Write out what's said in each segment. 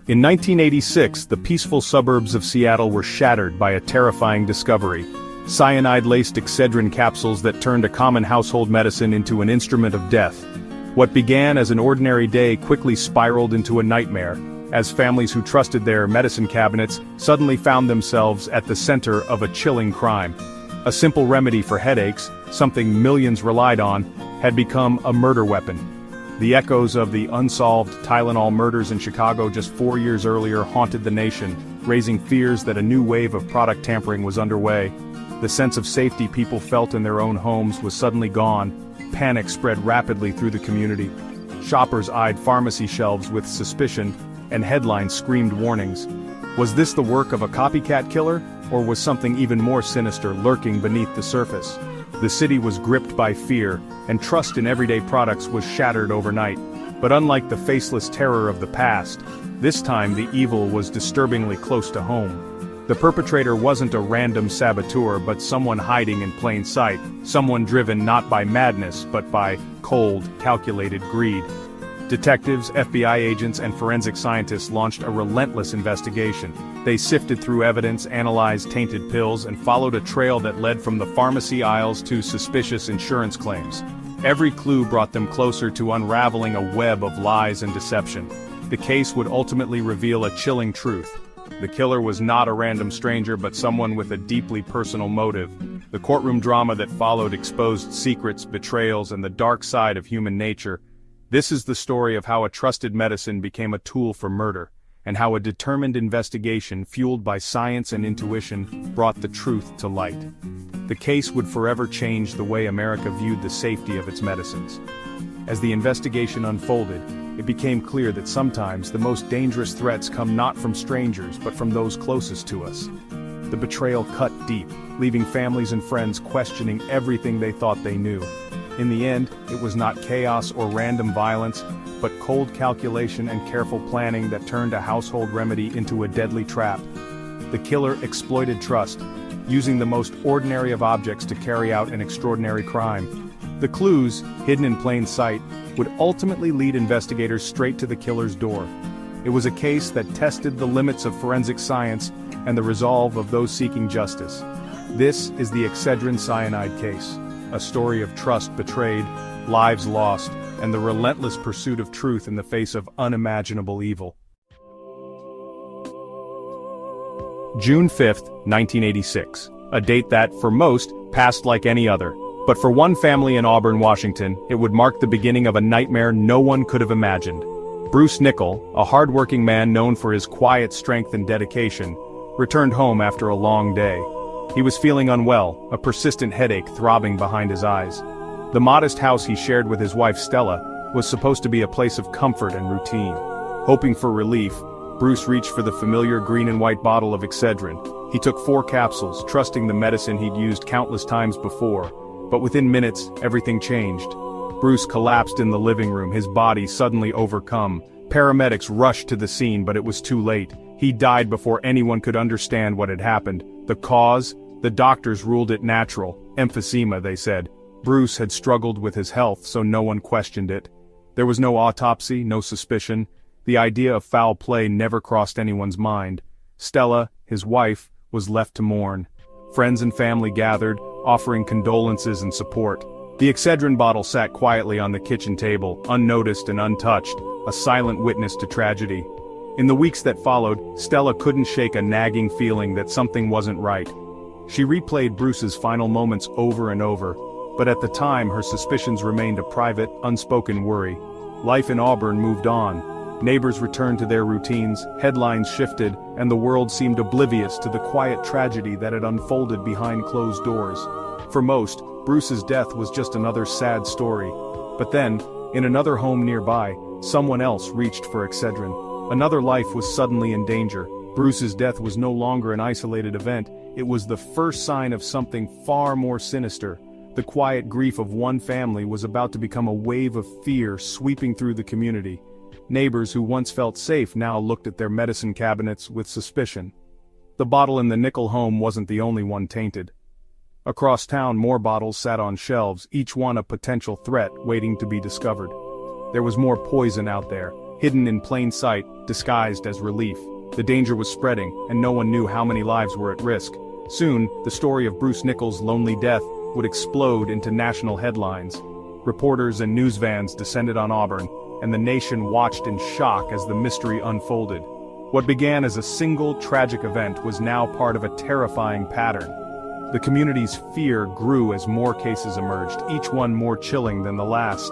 In 1986, the peaceful suburbs of Seattle were shattered by a terrifying discovery: cyanide-laced Excedrin capsules that turned a common household medicine into an instrument of death. What began as an ordinary day quickly spiraled into a nightmare, as families who trusted their medicine cabinets suddenly found themselves at the center of a chilling crime. A simple remedy for headaches, something millions relied on, had become a murder weapon. The echoes of the unsolved Tylenol murders in Chicago just 4 years earlier haunted the nation, raising fears that a new wave of product tampering was underway. The sense of safety people felt in their own homes was suddenly gone. Panic spread rapidly through the community. Shoppers eyed pharmacy shelves with suspicion, and headlines screamed warnings. Was this the work of a copycat killer, or was something even more sinister lurking beneath the surface? The city was gripped by fear, and trust in everyday products was shattered overnight. But unlike the faceless terror of the past, this time the evil was disturbingly close to home. The perpetrator wasn't a random saboteur but someone hiding in plain sight, someone driven not by madness but by cold, calculated greed. Detectives, FBI agents, and forensic scientists launched a relentless investigation. They sifted through evidence, analyzed tainted pills, and followed a trail that led from the pharmacy aisles to suspicious insurance claims. Every clue brought them closer to unraveling a web of lies and deception. The case would ultimately reveal a chilling truth. The killer was not a random stranger but someone with a deeply personal motive. The courtroom drama that followed exposed secrets, betrayals, and the dark side of human nature. This is the story of how a trusted medicine became a tool for murder, and how a determined investigation fueled by science and intuition brought the truth to light. The case would forever change the way America viewed the safety of its medicines. As the investigation unfolded, it became clear that sometimes the most dangerous threats come not from strangers but from those closest to us. The betrayal cut deep, leaving families and friends questioning everything they thought they knew. In the end, it was not chaos or random violence, but cold calculation and careful planning that turned a household remedy into a deadly trap. The killer exploited trust, using the most ordinary of objects to carry out an extraordinary crime. The clues, hidden in plain sight, would ultimately lead investigators straight to the killer's door. It was a case that tested the limits of forensic science and the resolve of those seeking justice. This is the Excedrin cyanide case, a story of trust betrayed, lives lost, and the relentless pursuit of truth in the face of unimaginable evil. June 5, 1986, a date that, for most, passed like any other. But for one family in Auburn, Washington, it would mark the beginning of a nightmare no one could have imagined. Bruce Nickel, a hard-working man known for his quiet strength and dedication, returned home after a long day. He was feeling unwell, a persistent headache throbbing behind his eyes. The modest house he shared with his wife Stella was supposed to be a place of comfort and routine. Hoping for relief, Bruce reached for the familiar green and white bottle of Excedrin. He took 4 capsules, trusting the medicine he'd used countless times before. But within minutes, everything changed. Bruce collapsed in the living room, his body suddenly overcome. Paramedics rushed to the scene, but it was too late. He died before anyone could understand what had happened. The cause? The doctors ruled it natural. Emphysema, they said. Bruce had struggled with his health, so no one questioned it. There was no autopsy, no suspicion. The idea of foul play never crossed anyone's mind. Stella, his wife, was left to mourn. Friends and family gathered, offering condolences and support. The Excedrin bottle sat quietly on the kitchen table, unnoticed and untouched, a silent witness to tragedy. In the weeks that followed, Stella couldn't shake a nagging feeling that something wasn't right. She replayed Bruce's final moments over and over, but at the time her suspicions remained a private, unspoken worry. Life in Auburn moved on. Neighbors returned to their routines, headlines shifted, and the world seemed oblivious to the quiet tragedy that had unfolded behind closed doors. For most, Bruce's death was just another sad story. But then, in another home nearby, someone else reached for Excedrin. Another life was suddenly in danger. Bruce's death was no longer an isolated event, it was the first sign of something far more sinister. The quiet grief of one family was about to become a wave of fear sweeping through the community. Neighbors who once felt safe now looked at their medicine cabinets with suspicion. The bottle in the Nickel home wasn't the only one tainted. Across town, more bottles sat on shelves, each one a potential threat waiting to be discovered. There was more poison out there, hidden in plain sight, disguised as relief. The danger was spreading, and no one knew how many lives were at risk. Soon, the story of Bruce Nichols' lonely death would explode into national headlines. Reporters and news vans descended on Auburn, and the nation watched in shock as the mystery unfolded. What began as a single tragic event was now part of a terrifying pattern. The community's fear grew as more cases emerged, each one more chilling than the last.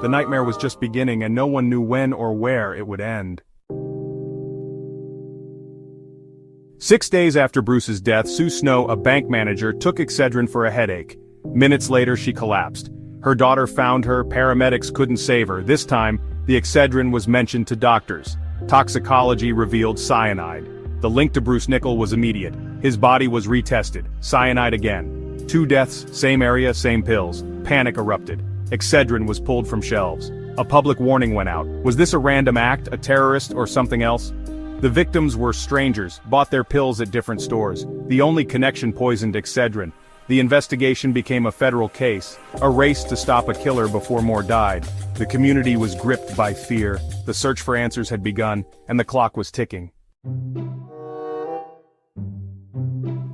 The nightmare was just beginning, and no one knew when or where it would end. 6 days after Bruce's death, Sue Snow, a bank manager, took Excedrin for a headache. Minutes later, she collapsed. Her daughter found her, paramedics couldn't save her. This time, the Excedrin was mentioned to doctors. Toxicology revealed cyanide. The link to Bruce Nichols was immediate. His body was retested. Cyanide again. 2 deaths, same area, same pills. Panic erupted. Excedrin was pulled from shelves. A public warning went out. Was this a random act, a terrorist, or something else? The victims were strangers, bought their pills at different stores. The only connection poisoned Excedrin. The investigation became a federal case, a race to stop a killer before more died. The community was gripped by fear. The search for answers had begun, and the clock was ticking.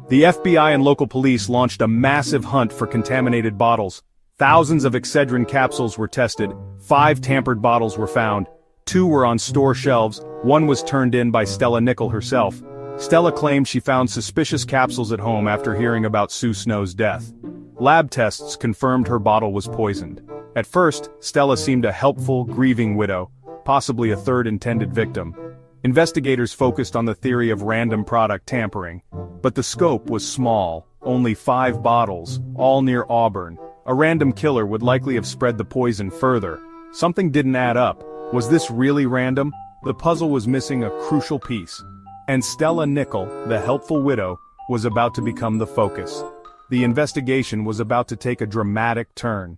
The FBI and local police launched a massive hunt for contaminated bottles. Thousands of Excedrin capsules were tested. 5 tampered bottles were found. 2 were on store shelves. 1 was turned in by Stella Nichols herself. Stella claimed she found suspicious capsules at home after hearing about Sue Snow's death. Lab tests confirmed her bottle was poisoned. At first, Stella seemed a helpful, grieving widow, possibly a third intended victim. Investigators focused on the theory of random product tampering. But the scope was small, only 5 bottles, all near Auburn. A random killer would likely have spread the poison further. Something didn't add up. Was this really random? The puzzle was missing a crucial piece. And Stella Nichols, the helpful widow, was about to become the focus. The investigation was about to take a dramatic turn.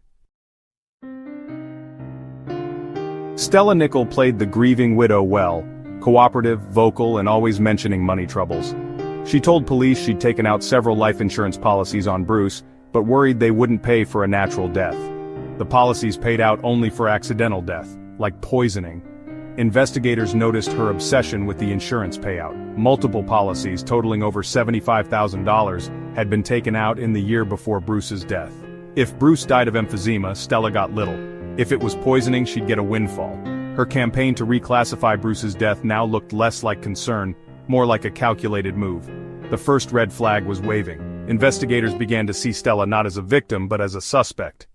Stella Nichols played the grieving widow well, cooperative, vocal, and always mentioning money troubles. She told police she'd taken out several life insurance policies on Bruce, but worried they wouldn't pay for a natural death. The policies paid out only for accidental death, like poisoning. Investigators noticed her obsession with the insurance payout. Multiple policies totaling over $75,000 had been taken out in the year before Bruce's death. If Bruce died of emphysema, Stella got little. If it was poisoning, she'd get a windfall. Her campaign to reclassify Bruce's death now looked less like concern, more like a calculated move. The first red flag was waving. Investigators began to see Stella not as a victim but as a suspect.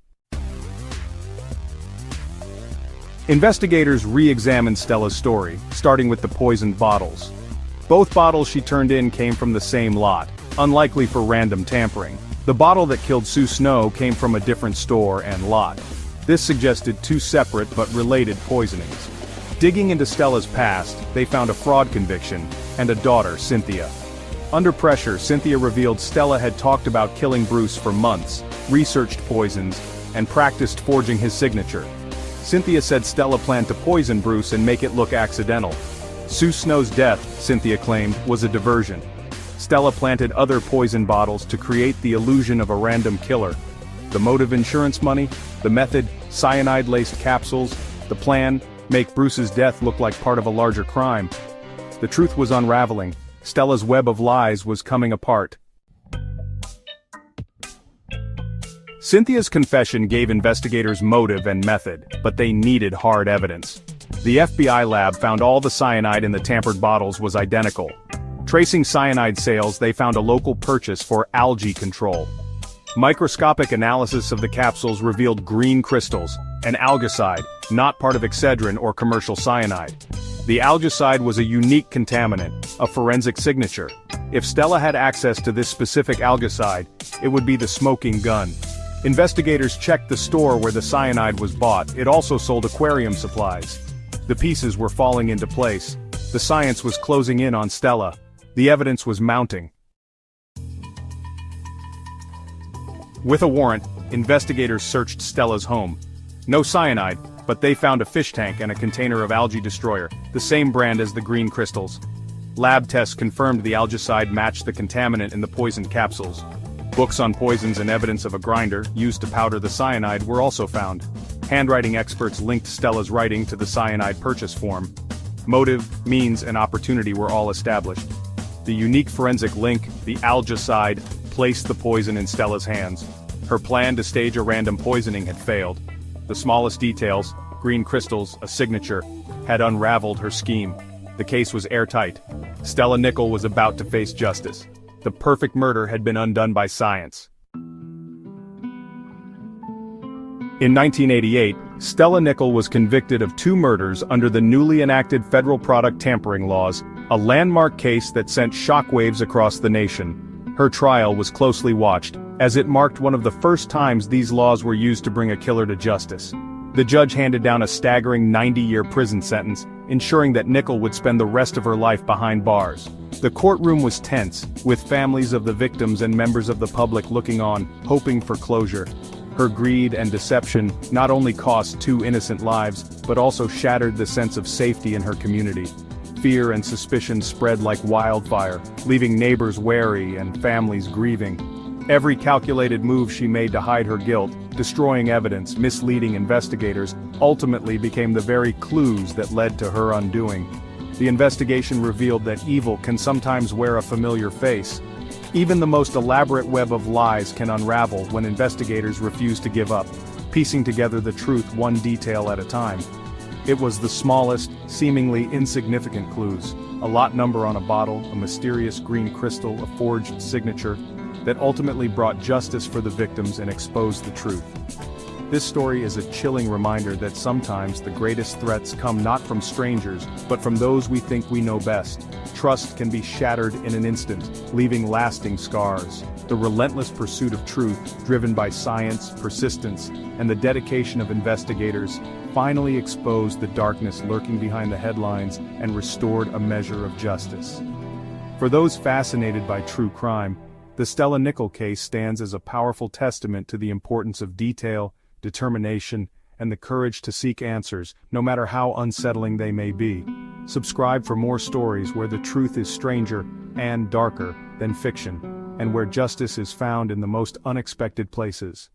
Investigators re-examined Stella's story, starting with the poisoned bottles. Both bottles she turned in came from the same lot, unlikely for random tampering. The bottle that killed Sue Snow came from a different store and lot. This suggested 2 separate but related poisonings. Digging into Stella's past, they found a fraud conviction and a daughter, Cynthia. Under pressure, Cynthia revealed Stella had talked about killing Bruce for months, researched poisons, and practiced forging his signature. Cynthia said Stella planned to poison Bruce and make it look accidental. Sue Snow's death, Cynthia claimed, was a diversion. Stella planted other poison bottles to create the illusion of a random killer. The motive, insurance money; the method, cyanide-laced capsules; the plan, make Bruce's death look like part of a larger crime. The truth was unraveling. Stella's web of lies was coming apart. Cynthia's confession gave investigators motive and method, but they needed hard evidence. The FBI lab found all the cyanide in the tampered bottles was identical. Tracing cyanide sales, they found a local purchase for algae control. Microscopic analysis of the capsules revealed green crystals, an algicide, not part of Excedrin or commercial cyanide. The algicide was a unique contaminant, a forensic signature. If Stella had access to this specific algicide, it would be the smoking gun. Investigators checked the store where the cyanide was bought. It also sold aquarium supplies. The pieces were falling into place. The science was closing in on Stella. The evidence was mounting. With a warrant, investigators searched Stella's home. No cyanide, but they found a fish tank and a container of algae destroyer, the same brand as the green crystals. Lab tests confirmed the algicide matched the contaminant in the poisoned capsules. Books on poisons and evidence of a grinder, used to powder the cyanide, were also found. Handwriting experts linked Stella's writing to the cyanide purchase form. Motive, means, and opportunity were all established. The unique forensic link, the algicide, placed the poison in Stella's hands. Her plan to stage a random poisoning had failed. The smallest details, green crystals, a signature, had unraveled her scheme. The case was airtight. Stella Nickell was about to face justice. The perfect murder had been undone by science. In 1988, Stella Nickell was convicted of 2 murders under the newly enacted federal product tampering laws, a landmark case that sent shockwaves across the nation. Her trial was closely watched, as it marked one of the first times these laws were used to bring a killer to justice. The judge handed down a staggering 90-year prison sentence, ensuring that Nickell would spend the rest of her life behind bars. The courtroom was tense, with families of the victims and members of the public looking on, hoping for closure. Her greed and deception not only cost 2 innocent lives, but also shattered the sense of safety in her community. Fear and suspicion spread like wildfire, leaving neighbors wary and families grieving. Every calculated move she made to hide her guilt, destroying evidence, misleading investigators, ultimately became the very clues that led to her undoing. The investigation revealed that evil can sometimes wear a familiar face. Even the most elaborate web of lies can unravel when investigators refuse to give up, piecing together the truth one detail at a time. It was the smallest, seemingly insignificant clues, a lot number on a bottle, a mysterious green crystal, a forged signature, that ultimately brought justice for the victims and exposed the truth. This story is a chilling reminder that sometimes the greatest threats come not from strangers, but from those we think we know best. Trust can be shattered in an instant, leaving lasting scars. The relentless pursuit of truth, driven by science, persistence, and the dedication of investigators, finally exposed the darkness lurking behind the headlines and restored a measure of justice. For those fascinated by true crime, the Stella Nickell case stands as a powerful testament to the importance of detail, determination, and the courage to seek answers, no matter how unsettling they may be. Subscribe for more stories where the truth is stranger and darker than fiction, and where justice is found in the most unexpected places.